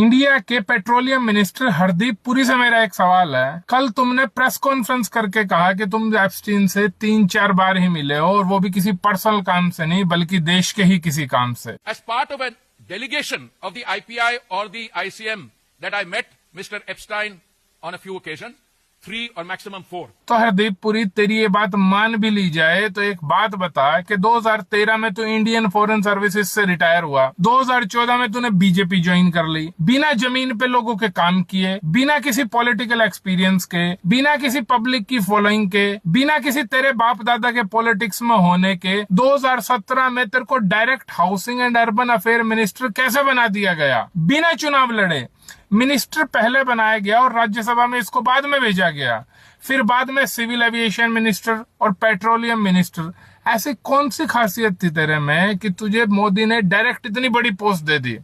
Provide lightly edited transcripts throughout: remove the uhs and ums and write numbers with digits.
India के petroleum minister Hardeep Puri से मेरा एक सवाल है। कल तुमने प्रेस कॉन्फ्रेंस करके कहा कि तुम एप्स्टीन से 3-4 बार ही मिले हो, और वो भी किसी पर्सनल काम से नहीं बल्कि देश के ही किसी काम से। As part of a delegation of the IPI or the ICM that I met Mr. Epstein on a few occasions, 3 or maximum 4. तो हरदीप पुरी, तेरी ये बात मान भी ली जाए तो एक बात बता कि 2013 में तू इंडियन फॉरेन सर्विसेज से रिटायर हुआ, 2014 में तूने बीजेपी ज्वाइन कर ली, बिना जमीन पे लोगों के काम किए, बिना किसी पॉलिटिकल एक्सपीरियंस के, बिना किसी पब्लिक की फॉलोइंग के, बिना किसी तेरे बाप दादा के पॉलिटिक्स में होने के 2017 में तेरे को direct housing and urban affair minister कैसे बना दिया गया? बिना चुनाव लड़े मिनिस्टर पहले बनाया गया और राज्यसभा में इसको बाद में भेजा गया। फिर बाद में सिविल एविएशन मिनिस्टर और पेट्रोलियम मिनिस्टर। ऐसी कौन सी खासियत थी तेरे में कि तुझे मोदी ने डायरेक्ट इतनी बड़ी पोस्ट दे दी?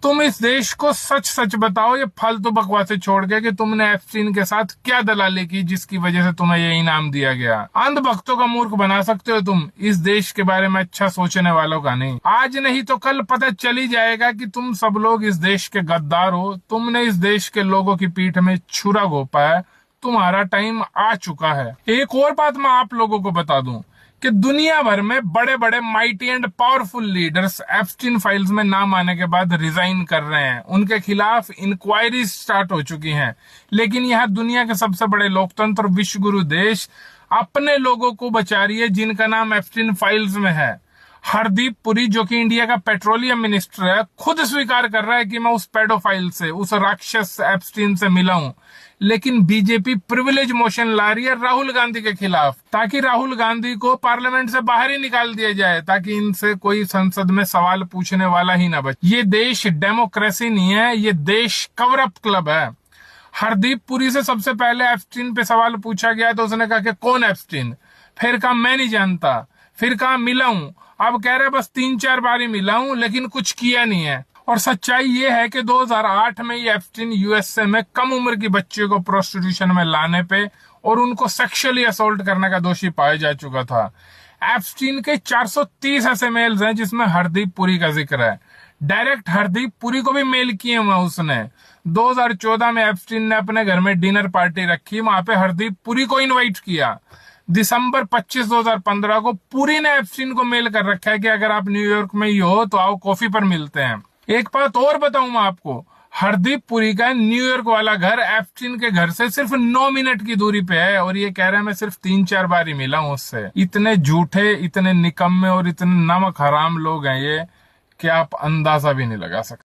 तुम इस देश को सच सच बताओ, ये फालतू बकवासें छोड़ के, कि तुमने एप्स्टीन के साथ क्या दलाली की जिसकी वजह से तुम्हें ये इनाम दिया गया? अंधभक्तों का मूर्ख बना सकते हो तुम, इस देश के बारे में अच्छा सोचने वालों का नहीं। आज नहीं तो कल पता चल ही जाएगा कि तुम सब लोग इस देश के गद्दार हो। तुमने इस देश के लोगों की पीठ में छुरा घोंपा है। तुम्हारा टाइम आ चुका है। एक और बात मैं आप लोगों को बता दूं कि दुनिया भर में बड़े बड़े mighty and powerful leaders Epstein files में नाम आने के बाद रिजाइन कर रहे हैं। उनके खिलाफ इंक्वायरी स्टार्ट हो चुकी हैं। लेकिन यहाँ दुनिया के सबसे बड़े लोकतंत्र विश्व गुरु देश अपने लोगों को बचा रही है जिनका नाम एप्स्टीन फाइल्स में है। हरदीप पुरी, जो कि इंडिया का पेट्रोलियम मिनिस्टर है, खुद स्वीकार कर रहा है कि मैं उस पेडोफाइल से, उस राक्षस एप्स्टीन से मिला हूं। लेकिन बीजेपी प्रिविलेज मोशन ला रही है राहुल गांधी के खिलाफ, ताकि राहुल गांधी को पार्लियामेंट से बाहर ही निकाल दिया जाए, ताकि इनसे कोई संसद में सवाल पूछने वाला ही ना बचे। ये देश डेमोक्रेसी नहीं है, ये देश कवर अप क्लब है। हरदीप पुरी से सबसे पहले एप्स्टीन पे सवाल पूछा गया तो उसने कहा कि कौन एप्स्टीन? फिर कहा मैं नहीं जानता। फिर कहा मिला हूं। अब कह रहे बस 3-4 बार ही मिला हूं, लेकिन कुछ किया नहीं है। और सच्चाई ये है कि 2008 में ये एप्स्टीन यूएसए में कम उम्र की बच्चियों को प्रोस्टिट्यूशन में लाने पे और उनको सेक्सुअली असोल्ट करने का दोषी पाया जा चुका था। एप्स्टीन के 430 ऐसे मेल्स हैं जिसमें हरदीप पुरी का जिक्र है। डायरेक्ट हरदीप पुरी को भी मेल किए हुए उसने। 2014 में एप्स्टीन ने अपने घर में डिनर पार्टी रखी, वहां पे हरदीप पुरी को इन्वाइट किया। दिसंबर 25, 2015 को पुरी ने एप्स्टीन को मेल कर रखा है कि अगर आप न्यूयॉर्क में ही हो तो आओ कॉफी पर मिलते हैं। एक बात और बताऊं मैं आपको, हरदीप पुरी का न्यूयॉर्क वाला घर एप्स्टीन के घर से सिर्फ 9 मिनट की दूरी पे है, और ये कह रहे हैं मैं सिर्फ 3-4 बार ही मिला हूं उससे। इतने झूठे, इतने निकम्मे और इतने नमक हराम लोग हैं ये कि आप अंदाजा भी नहीं लगा सकते।